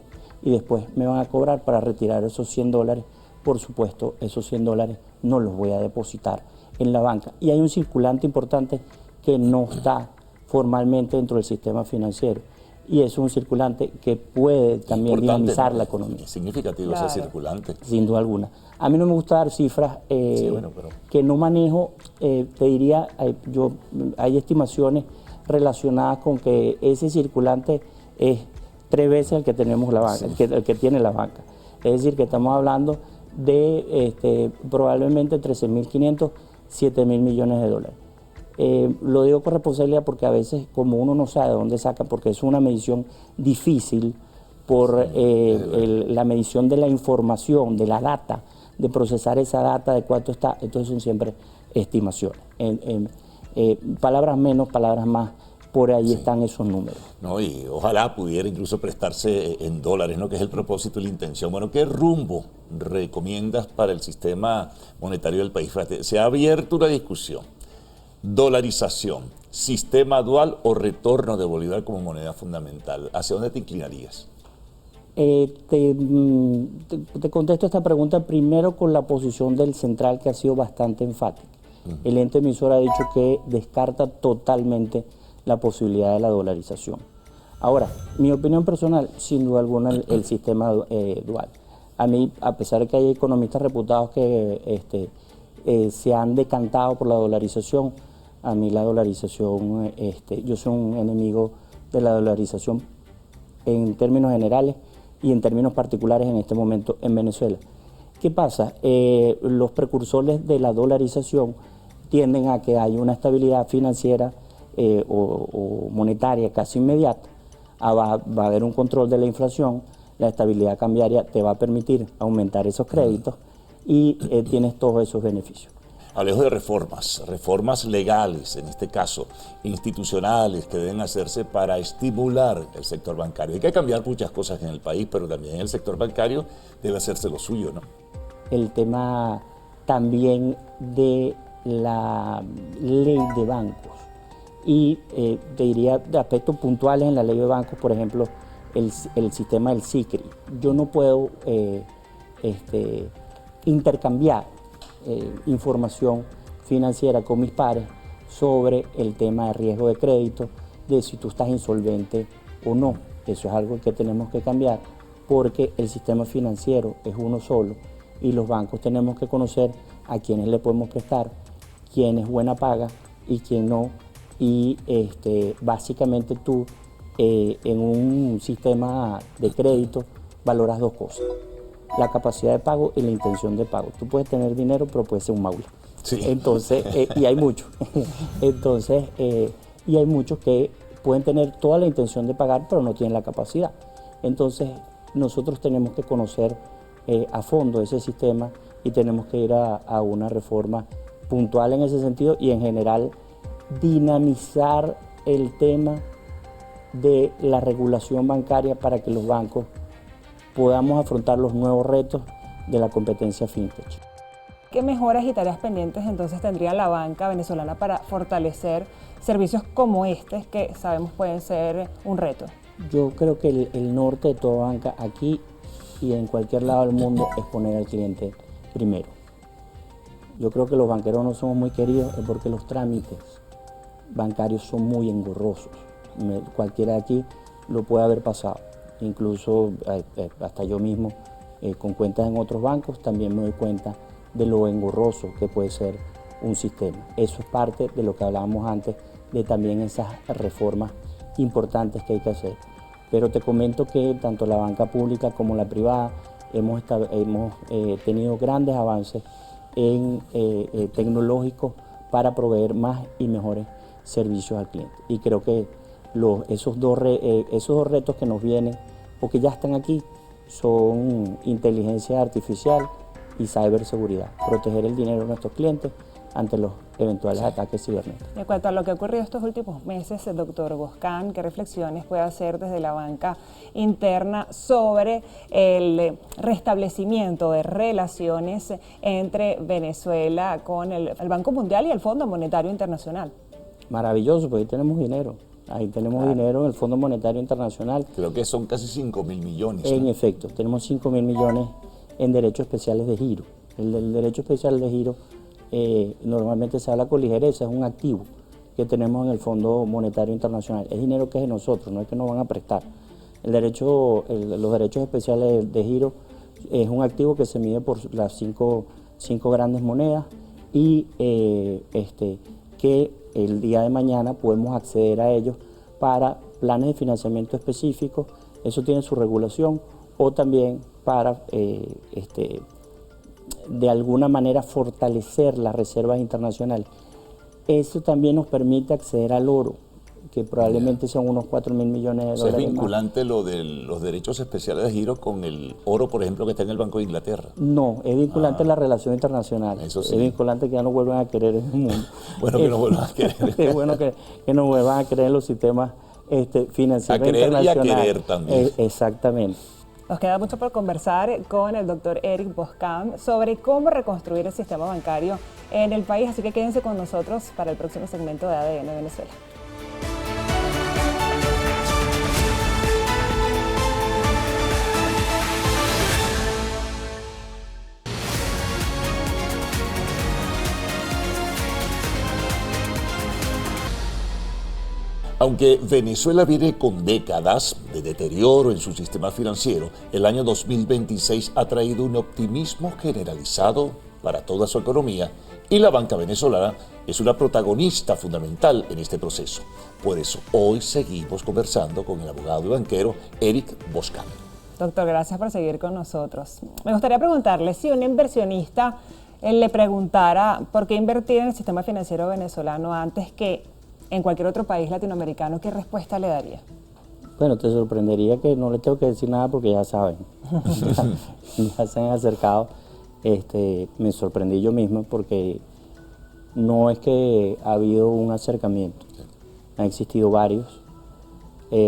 D: y después me van a cobrar para retirar esos $100, por supuesto, esos $100 no los voy a depositar en la banca. Y hay un circulante importante que no está formalmente dentro del sistema financiero. Y es un circulante que puede también dinamizar la economía.
A: Es significativo ese circulante.
D: Sin duda alguna. A mí no me gusta dar cifras que no manejo. Te diría, hay estimaciones relacionadas con que ese circulante es 3 veces el que tenemos la banca, el que tiene la banca. Es decir, que estamos hablando de probablemente 13.500, 7.000 millones de dólares. Lo digo con responsabilidad porque a veces, como uno no sabe de dónde saca, porque es una medición difícil por la medición de la información, de la data, de procesar esa data, de cuánto está, entonces son siempre estimaciones. Palabras menos, palabras más, por ahí están esos números.
A: No, y ojalá pudiera incluso prestarse en dólares, ¿no? Que es el propósito y la intención. Bueno, ¿qué rumbo recomiendas para el sistema monetario del país? Fíjate, se ha abierto una discusión. Dolarización, sistema dual o retorno de Bolívar como moneda fundamental. ¿Hacia dónde te inclinarías?
D: Te contesto esta pregunta primero con la posición del central, que ha sido bastante enfática. El ente emisor ha dicho que descarta totalmente la posibilidad de la dolarización. Ahora, mi opinión personal, sin duda alguna, el sistema dual. A mí, a pesar de que hay economistas reputados que se han decantado por la dolarización, a mí la dolarización, yo soy un enemigo de la dolarización en términos generales y en términos particulares en este momento en Venezuela. ¿Qué pasa? Los precursores de la dolarización tienden a que haya una estabilidad financiera o monetaria casi inmediata. Va a haber un control de la inflación, la estabilidad cambiaria te va a permitir aumentar esos créditos y tienes todos esos beneficios.
A: Hablemos de reformas legales, en este caso institucionales, que deben hacerse para estimular el sector bancario. Hay que cambiar muchas cosas en el país, pero también el sector bancario debe hacerse lo suyo, ¿no?
D: El tema también de la ley de bancos y te diría de aspectos puntuales en la ley de bancos, por ejemplo, el sistema del SICRI. Yo no puedo intercambiar información financiera con mis pares sobre el tema de riesgo de crédito, de si tú estás insolvente o no. Eso es algo que tenemos que cambiar porque el sistema financiero es uno solo y los bancos tenemos que conocer a quienes le podemos prestar, quién es buena paga y quién no. Y básicamente tú en un sistema de crédito valoras 2 cosas: la capacidad de pago y la intención de pago. Tú puedes tener dinero, pero puedes ser un maule.
A: Sí.
D: Entonces, y hay muchos. Entonces, y hay muchos que pueden tener toda la intención de pagar, pero no tienen la capacidad. Entonces, nosotros tenemos que conocer a fondo ese sistema y tenemos que ir a una reforma puntual en ese sentido y en general dinamizar el tema de la regulación bancaria para que los bancos podamos afrontar los nuevos retos de la competencia fintech.
B: ¿Qué mejoras y tareas pendientes entonces tendría la banca venezolana para fortalecer servicios como este, que sabemos pueden ser un reto?
D: Yo creo que el norte de toda banca, aquí y en cualquier lado del mundo, es poner al cliente primero. Yo creo que los banqueros no somos muy queridos es porque los trámites bancarios son muy engorrosos. Cualquiera de aquí lo puede haber pasado. Incluso hasta yo mismo, con cuentas en otros bancos, también me doy cuenta de lo engorroso que puede ser un sistema. Eso es parte de lo que hablábamos antes, de también esas reformas importantes que hay que hacer. Pero te comento que tanto la banca pública como la privada hemos tenido grandes avances en tecnológicos para proveer más y mejores servicios al cliente. Y creo que esos dos retos que nos vienen o que ya están aquí son inteligencia artificial y ciberseguridad, proteger el dinero de nuestros clientes ante los eventuales ataques cibernéticos.
B: En cuanto a lo que ha ocurrido estos últimos meses, el doctor Boscan, ¿qué reflexiones puede hacer desde la banca interna sobre el restablecimiento de relaciones entre Venezuela con el Banco Mundial y el Fondo Monetario Internacional?
D: Maravilloso, porque ahí tenemos dinero. Ahí tenemos dinero en el Fondo Monetario Internacional.
A: Creo que son casi 5.000 millones.
D: En
A: ¿no?
D: efecto, tenemos 5.000 millones en derechos especiales de giro. El derecho especial de giro normalmente se habla con ligereza, es un activo que tenemos en el Fondo Monetario Internacional. Es dinero que es de nosotros, no es que nos van a prestar. Los derechos especiales de giro es un activo que se mide por las cinco grandes monedas y que el día de mañana podemos acceder a ellos para planes de financiamiento específicos, eso tiene su regulación, o también para de alguna manera fortalecer las reservas internacionales. Eso también nos permite acceder al oro, que probablemente son unos 4.000 millones de dólares.
A: ¿Es vinculante lo de los derechos especiales de giro con el oro, por ejemplo, que está en el Banco de Inglaterra?
D: No, es vinculante la relación internacional.
A: Eso sí.
D: Es vinculante que ya nos vuelvan a querer en el mundo.
A: Bueno, que nos vuelvan a querer.
D: Es bueno que nos vuelvan a querer en los sistemas financieros internacionales.
A: A querer y a querer también.
D: Exactamente.
B: Nos queda mucho por conversar con el doctor Eric Boscan sobre cómo reconstruir el sistema bancario en el país, así que quédense con nosotros para el próximo segmento de ADN Venezuela.
A: Aunque Venezuela viene con décadas de deterioro en su sistema financiero, el año 2026 ha traído un optimismo generalizado para toda su economía y la banca venezolana es una protagonista fundamental en este proceso. Por eso hoy seguimos conversando con el abogado y banquero Eric Boscan.
B: Doctor, gracias por seguir con nosotros. Me gustaría preguntarle si un inversionista le preguntara por qué invertir en el sistema financiero venezolano antes que en cualquier otro país latinoamericano, ¿qué respuesta le daría?
D: Bueno, te sorprendería que no le tengo que decir nada porque ya saben. Ya se han acercado. Me sorprendí yo mismo porque no es que ha habido un acercamiento. Han existido varios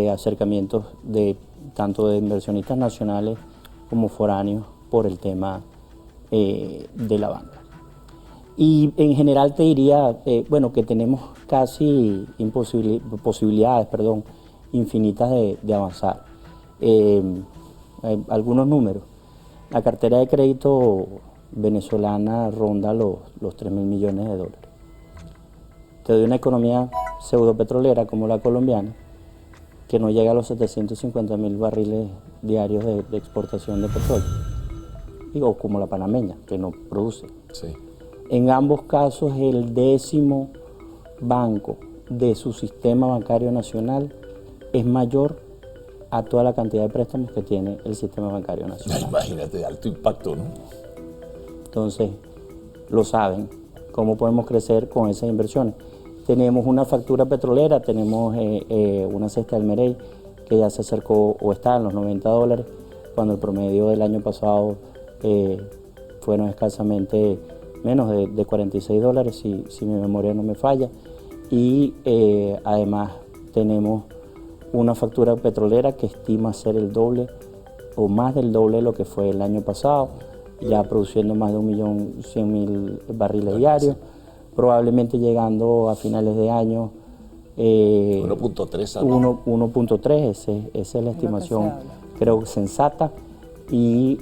D: acercamientos tanto de inversionistas nacionales como foráneos por el tema de la banca. Y en general te diría, que tenemos casi posibilidades infinitas de avanzar. Algunos números. La cartera de crédito venezolana ronda los 3.000 millones de dólares. Te doy una economía pseudopetrolera como la colombiana, que no llega a los 750.000 barriles diarios de exportación de petróleo. O como la panameña, que no produce.
A: Sí.
D: En ambos casos, el 10º banco de su sistema bancario nacional es mayor a toda la cantidad de préstamos que tiene el sistema bancario nacional.
A: Imagínate, de alto impacto, ¿no?
D: Entonces, lo saben, cómo podemos crecer con esas inversiones. Tenemos una factura petrolera, tenemos una cesta del Merey que ya se acercó o está en los $90, cuando el promedio del año pasado fueron escasamente menos de $46, si mi memoria no me falla. Y además tenemos una factura petrolera que estima ser el doble o más del doble de lo que fue el año pasado, ya produciendo más de 1.100.000 barriles diarios, probablemente llegando a finales de año
A: 1.3.
D: 1.3, esa es la estimación, creo, sensata, y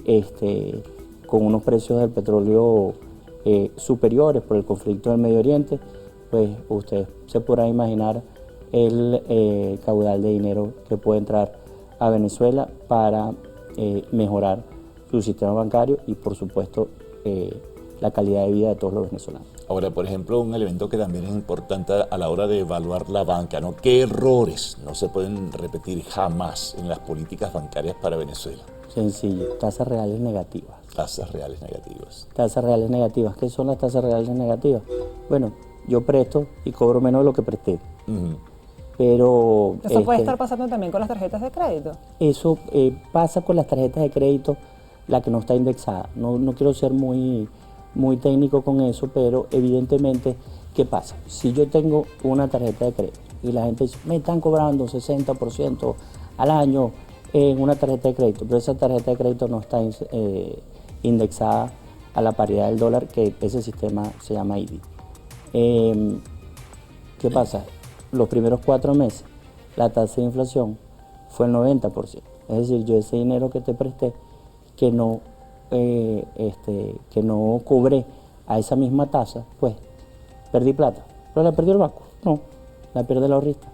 D: con unos precios del petróleo superiores por el conflicto del Medio Oriente, pues usted se podrá imaginar el caudal de dinero que puede entrar a Venezuela para mejorar su sistema bancario y, por supuesto, la calidad de vida de todos los venezolanos.
A: Ahora, por ejemplo, un elemento que también es importante a la hora de evaluar la banca, ¿no? ¿Qué errores no se pueden repetir jamás en las políticas bancarias para Venezuela?
D: Sencillo, tasas reales negativas.
A: Tasas reales negativas.
D: Tasas reales negativas. ¿Qué son las tasas reales negativas? Bueno, yo presto y cobro menos de lo que presté. pero...
B: Eso puede estar pasando también con las tarjetas de crédito.
D: Eso pasa con las tarjetas de crédito, la que no está indexada. No quiero ser muy técnico con eso, pero evidentemente, ¿qué pasa? Si yo tengo una tarjeta de crédito y la gente dice, me están cobrando 60% al año en una tarjeta de crédito, pero esa tarjeta de crédito no está indexada a la paridad del dólar, que ese sistema se llama IDI. ¿Qué pasa? Los primeros 4 meses la tasa de inflación fue el 90%. Es decir, yo ese dinero que te presté, que no cobré a esa misma tasa, pues perdí plata. ¿Pero la perdió el banco? No, la pierde el ahorrista.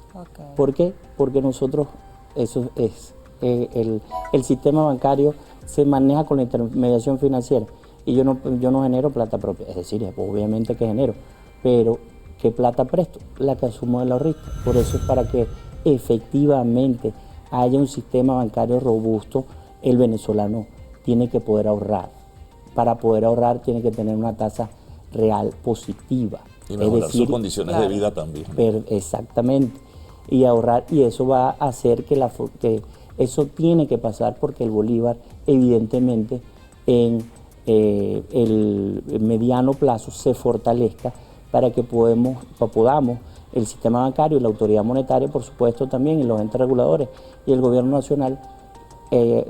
B: Okay.
D: ¿Por qué? Porque nosotros, eso es, el sistema bancario se maneja con la intermediación financiera y yo no genero plata propia. Es decir, obviamente que genero, pero ¿qué plata presto? La que asumo del ahorrista. Por eso es para que efectivamente haya un sistema bancario robusto, el venezolano tiene que poder ahorrar. Para poder ahorrar tiene que tener una tasa real positiva.
A: Y mejorar sus condiciones de vida también.
D: Exactamente. Y ahorrar, y eso va a hacer que eso tiene que pasar porque el bolívar evidentemente en el mediano plazo se fortalezca para que podamos el sistema bancario y la autoridad monetaria, por supuesto también, y los entes reguladores y el gobierno nacional,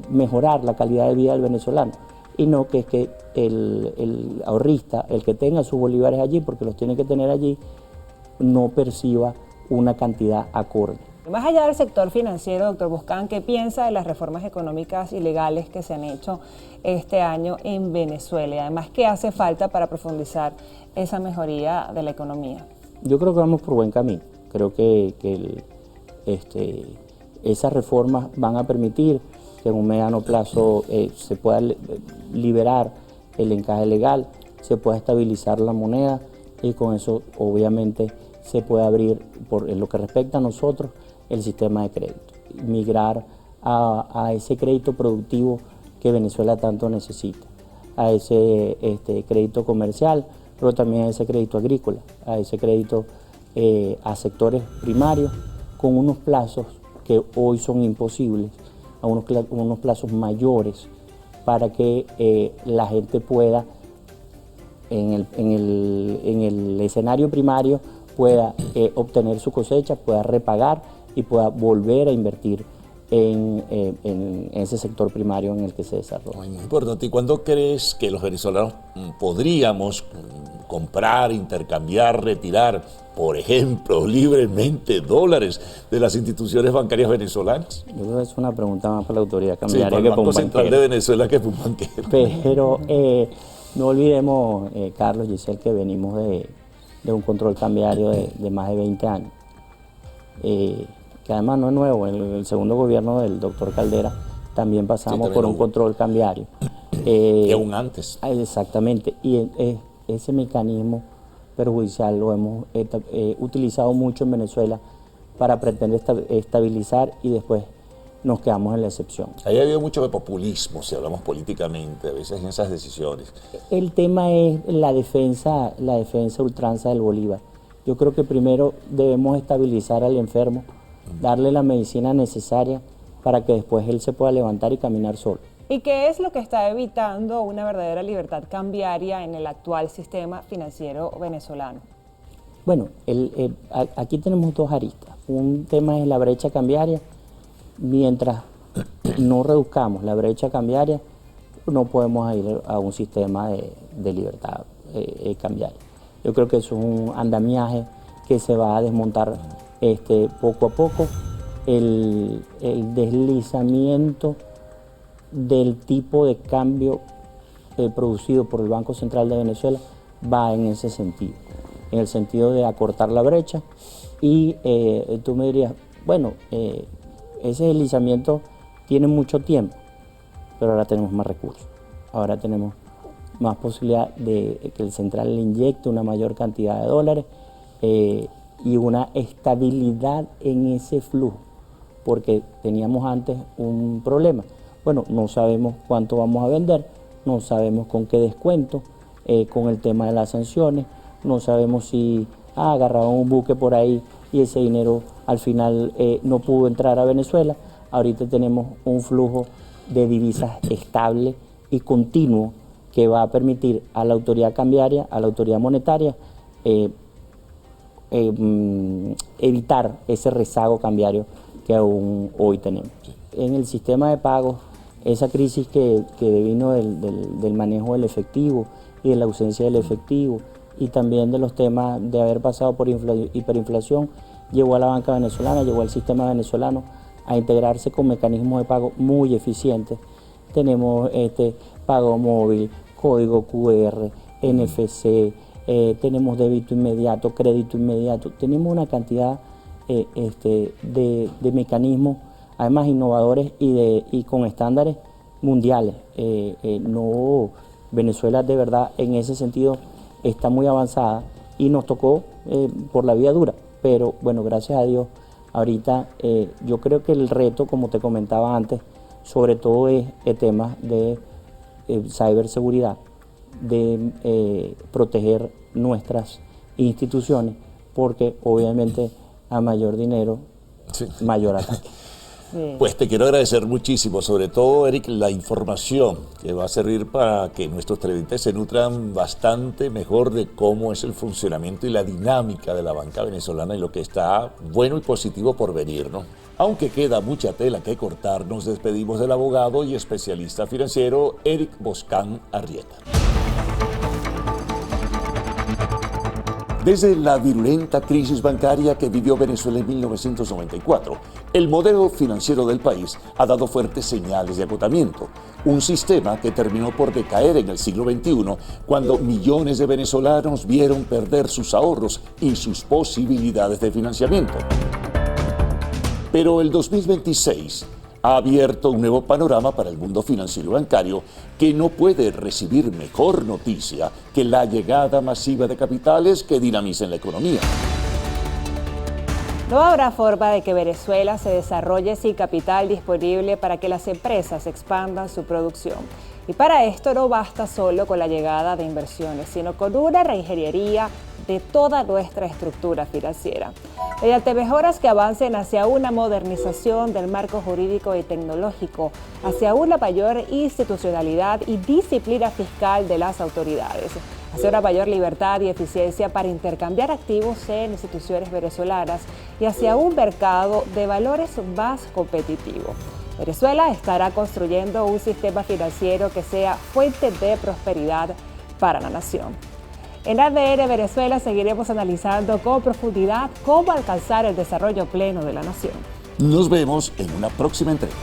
D: mejorar la calidad de vida del venezolano. Y no que el ahorrista, el que tenga sus bolívares allí, porque los tiene que tener allí, no perciba una cantidad acorde.
B: Más allá del sector financiero, doctor Boscan, ¿qué piensa de las reformas económicas y legales que se han hecho este año en Venezuela? Y además, ¿qué hace falta para profundizar esa mejoría de la economía?
D: Yo creo que vamos por buen camino. Creo que esas reformas van a permitir que en un mediano plazo se pueda liberar el encaje legal, se pueda estabilizar la moneda y con eso obviamente se puede abrir, en lo que respecta a nosotros, el sistema de crédito, migrar a ese crédito productivo que Venezuela tanto necesita, a ese crédito comercial, pero también a ese crédito agrícola, a ese crédito a sectores primarios con unos plazos que hoy son imposibles, a unos plazos mayores para que la gente pueda, en el escenario primario, pueda obtener su cosecha, pueda repagar y pueda volver a invertir en ese sector primario en el que se desarrolla.
A: Muy importante. ¿Y cuándo crees que los venezolanos podríamos comprar, intercambiar, retirar, por ejemplo, libremente dólares de las instituciones bancarias venezolanas?
D: Yo creo que es una pregunta más para la autoridad cambiaria
A: para el Banco Central de Venezuela que para un banquero.
D: Pero no olvidemos, Carlos, Giselle, que venimos de un control cambiario de más de 20 años. Que además no es nuevo, en el segundo gobierno del doctor Caldera también pasamos por un control cambiario.
A: Y aún antes.
D: Exactamente, y ese mecanismo perjudicial lo hemos utilizado mucho en Venezuela para pretender estabilizar y después nos quedamos en la excepción.
A: Ahí ha habido mucho de populismo, si hablamos políticamente, a veces en esas decisiones.
D: El tema es la defensa ultranza del Bolívar. Yo creo que primero debemos estabilizar al enfermo, darle la medicina necesaria para que después él se pueda levantar y caminar solo.
B: ¿Y qué es lo que está evitando una verdadera libertad cambiaria en el actual sistema financiero venezolano?
D: Bueno, aquí tenemos dos aristas. Un tema es la brecha cambiaria. Mientras no reduzcamos la brecha cambiaria, no podemos ir a un sistema de libertad cambiaria. Yo creo que eso es un andamiaje que se va a desmontar poco a poco. El deslizamiento del tipo de cambio producido por el Banco Central de Venezuela va en ese sentido, en el sentido de acortar la brecha. Y tú me dirías, bueno, ese deslizamiento tiene mucho tiempo, pero ahora tenemos más recursos, ahora tenemos más posibilidad de que el central le inyecte una mayor cantidad de dólares y una estabilidad en ese flujo, porque teníamos antes un problema. Bueno, no sabemos cuánto vamos a vender, no sabemos con qué descuento, con el tema de las sanciones, no sabemos si agarraron un buque por ahí y ese dinero al final no pudo entrar a Venezuela. Ahorita tenemos un flujo de divisas estable y continuo que va a permitir a la autoridad cambiaria, a la autoridad monetaria, evitar ese rezago cambiario que aún hoy tenemos. En el sistema de pagos, esa crisis que vino del manejo del efectivo y de la ausencia del efectivo y también de los temas de haber pasado por hiperinflación, llevó a la banca venezolana, llevó al sistema venezolano a integrarse con mecanismos de pago muy eficientes. Tenemos pago móvil, código QR, NFC, tenemos débito inmediato, crédito inmediato, tenemos una cantidad de mecanismos, además innovadores y con estándares mundiales. Venezuela de verdad en ese sentido está muy avanzada y nos tocó por la vía dura, pero bueno, gracias a Dios, ahorita yo creo que el reto, como te comentaba antes, sobre todo es temas de ciberseguridad, de proteger nuestras instituciones, porque obviamente a mayor dinero,
A: Sí.
D: mayor ataque.
B: Sí.
A: Pues te quiero agradecer muchísimo, sobre todo, Eric, la información que va a servir para que nuestros televidentes se nutran bastante mejor de cómo es el funcionamiento y la dinámica de la banca venezolana y lo que está bueno y positivo por venir, ¿no? Aunque queda mucha tela que cortar, nos despedimos del abogado y especialista financiero Eric Boscán Arrieta. Desde la virulenta crisis bancaria que vivió Venezuela en 1994, el modelo financiero del país ha dado fuertes señales de agotamiento. Un sistema que terminó por decaer en el siglo XXI cuando millones de venezolanos vieron perder sus ahorros y sus posibilidades de financiamiento. Pero el 2026 ha abierto un nuevo panorama para el mundo financiero y bancario que no puede recibir mejor noticia que la llegada masiva de capitales que dinamicen la economía.
B: No habrá forma de que Venezuela se desarrolle sin capital disponible para que las empresas expandan su producción. Y para esto no basta solo con la llegada de inversiones, sino con una reingeniería de toda nuestra estructura financiera. Mediante mejoras que avancen hacia una modernización del marco jurídico y tecnológico, hacia una mayor institucionalidad y disciplina fiscal de las autoridades, hacia una mayor libertad y eficiencia para intercambiar activos en instituciones venezolanas y hacia un mercado de valores más competitivo. Venezuela estará construyendo un sistema financiero que sea fuente de prosperidad para la nación. En ADN Venezuela seguiremos analizando con profundidad cómo alcanzar el desarrollo pleno de la nación.
A: Nos vemos en una próxima entrega.